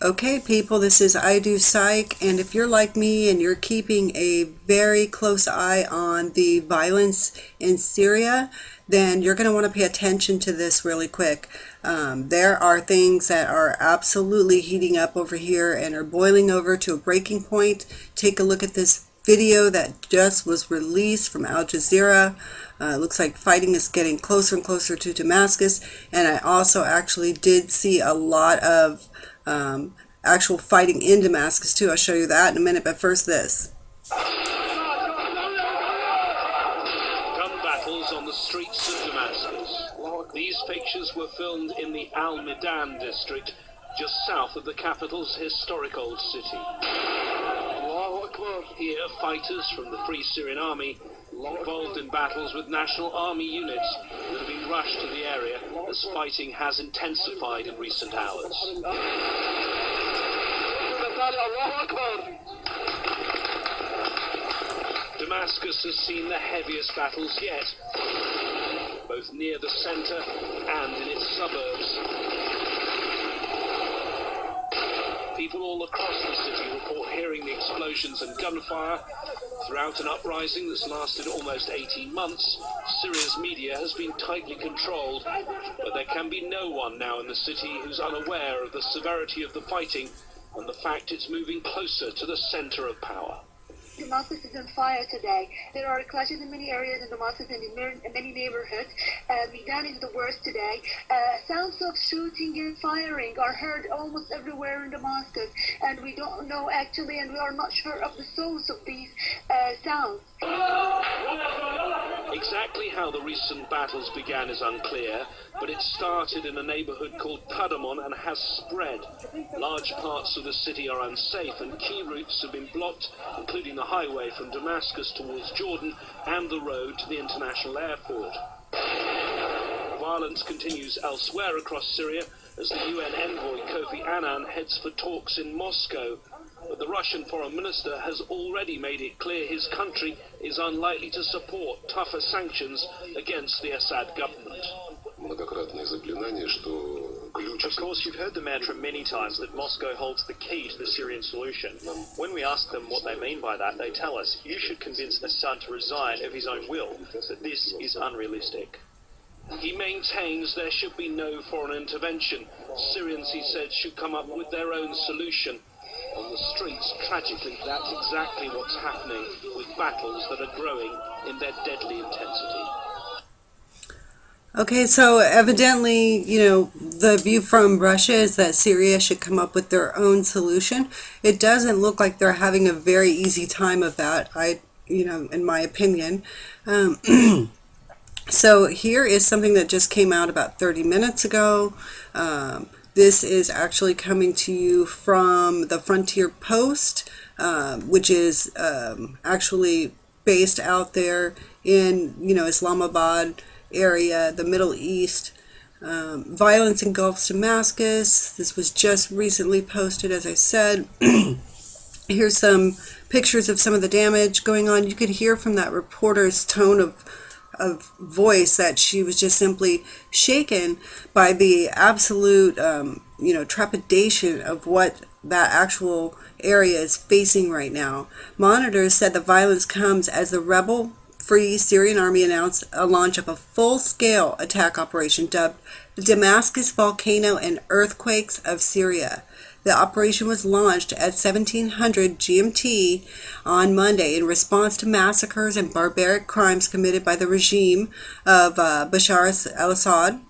Okay, people, this is I Do Psych, and if you're like me and you're keeping a very close eye on the violence in Syria, then you're going to want to pay attention to this really quick. There are things that are absolutely heating up over here and are boiling over to a breaking point. Take a look at this video that just was released from Al Jazeera. It looks like fighting is getting closer and closer to Damascus, and I also actually did see a lot of actual fighting in Damascus too. I'll show you that in a minute, but first this. Gun battles on the streets of Damascus. These pictures were filmed in the Al-Midan district, just south of the capital's historic old city. Here, fighters from the Free Syrian Army involved in battles with National Army units that have been rushed to the area as fighting has intensified in recent hours. Damascus has seen the heaviest battles yet, both near the center and in its suburbs. People all across the city report hearing the explosions and gunfire. Throughout an uprising that's lasted almost 18 months, Syria's media has been tightly controlled, but there can be no one now in the city who's unaware of the severity of the fighting and the fact it's moving closer to the center of power. Damascus is on fire today. There are clashes in many areas in Damascus and in many neighborhoods. Midan is the worst today. Sounds of shooting and firing are heard almost everywhere in Damascus, and we don't know actually, and we are not sure of the source of these sounds. Exactly how the recent battles began is unclear, but it started in a neighborhood called Padamon and has spread. Large parts of the city are unsafe and key routes have been blocked, including the highway from Damascus towards Jordan and the road to the international airport. Violence continues elsewhere across Syria as the UN envoy Kofi Annan heads for talks in Moscow. But the Russian foreign minister has already made it clear his country is unlikely to support tougher sanctions against the Assad government. Of course, you've heard the mantra many times that Moscow holds the key to the Syrian solution. When we ask them what they mean by that, they tell us, you should convince Assad to resign of his own will, that this is unrealistic. He maintains there should be no foreign intervention. Syrians, he said, should come up with their own solution. On the streets, tragically, that's exactly what's happening, with battles that are growing in their deadly intensity. Okay, so evidently, the view from Russia is that Syria should come up with their own solution. It doesn't look like they're having a very easy time of that, in my opinion. So here is something that just came out about 30 minutes ago. This is actually coming to you from the Frontier Post, which is actually based out there in, Islamabad area, the Middle East. Violence engulfs Damascus. This was just recently posted, as I said. Here's some pictures of some of the damage going on. You could hear from that reporter's tone of voice that she was just simply shaken by the absolute, trepidation of what that actual area is facing right now. Monitors said the violence comes as the rebel Free Syrian Army announced a launch of a full-scale attack operation dubbed the Damascus Volcano and Earthquakes of Syria. The operation was launched at 1700 GMT on Monday in response to massacres and barbaric crimes committed by the regime of Bashar al-Assad.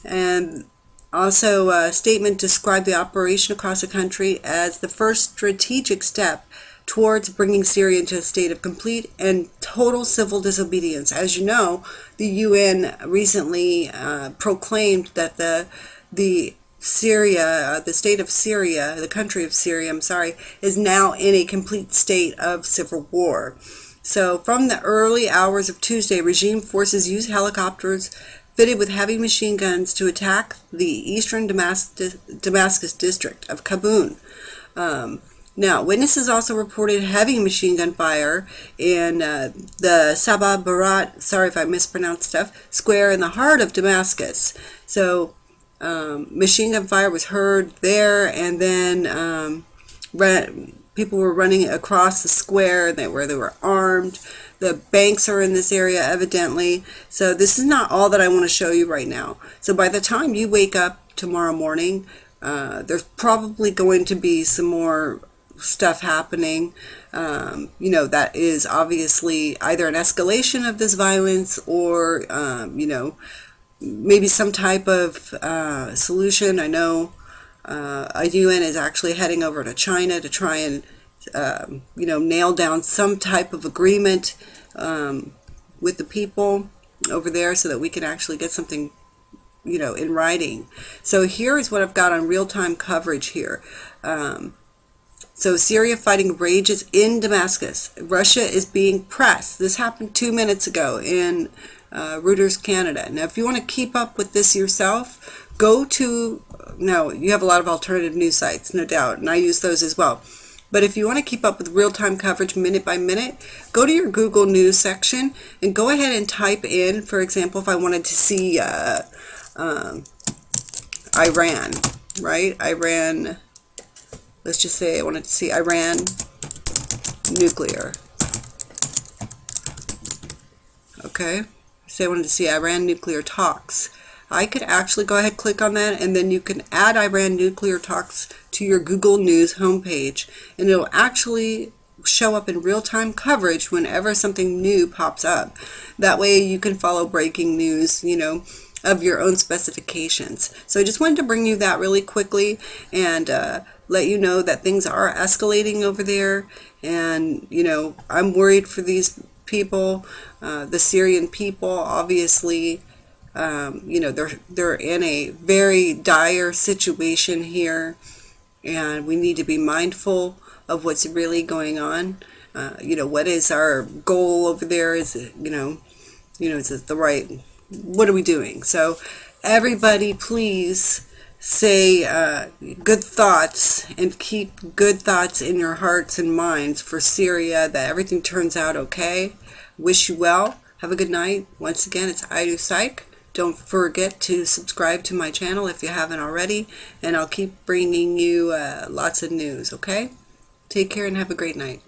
And also, a statement described the operation across the country as the first strategic step towards bringing Syria into a state of complete and total civil disobedience. As you know, the UN recently proclaimed that the state of Syria, the country of Syria, is now in a complete state of civil war. So from the early hours of Tuesday, regime forces used helicopters fitted with heavy machine guns to attack the eastern Damascus district of Kabun. Now, witnesses also reported heavy machine gun fire in the Sabah Barat, sorry if I mispronounced stuff, square in the heart of Damascus. So machine gun fire was heard there, and then people were running across the square where they were armed. The banks are in this area, evidently. So this is not all that I want to show you right now. So by the time you wake up tomorrow morning, there's probably going to be some more stuff happening. You know, that is obviously either an escalation of this violence or, you know, maybe some type of solution. I know UN is actually heading over to China to try and you know, nail down some type of agreement with the people over there so that we can actually get something, you know, in writing. So here is what I've got on real-time coverage here. So Syria fighting rages in Damascus. Russia is being pressed. This happened 2 minutes ago in Reuters, Canada. Now, if you want to keep up with this yourself, go to, now you have a lot of alternative news sites, no doubt, and I use those as well. But if you want to keep up with real-time coverage minute by minute, go to your Google News section and go ahead and type in, for example, if I wanted to see Iran, right? Iran, let's just say I wanted to see Iran nuclear. Okay, say I wanted to see Iran nuclear talks. I could actually go ahead, click on that, and then you can add Iran nuclear talks to your Google News homepage, and it'll actually show up in real-time coverage whenever something new pops up. That way you can follow breaking news, you know, of your own specifications. So I just wanted to bring you that really quickly and let you know that things are escalating over there, and, you know, I'm worried for these people, the Syrian people, obviously. You know, they're in a very dire situation here, and we need to be mindful of what's really going on. You know, what is our goal over there? Is it, you know, is it the right, what are we doing? So everybody, please say good thoughts and keep good thoughts in your hearts and minds for Syria, that everything turns out okay. Wish you well. Have a good night. Once again, it's I Do Psych. Don't forget to subscribe to my channel if you haven't already, and I'll keep bringing you lots of news, okay? Take care and have a great night.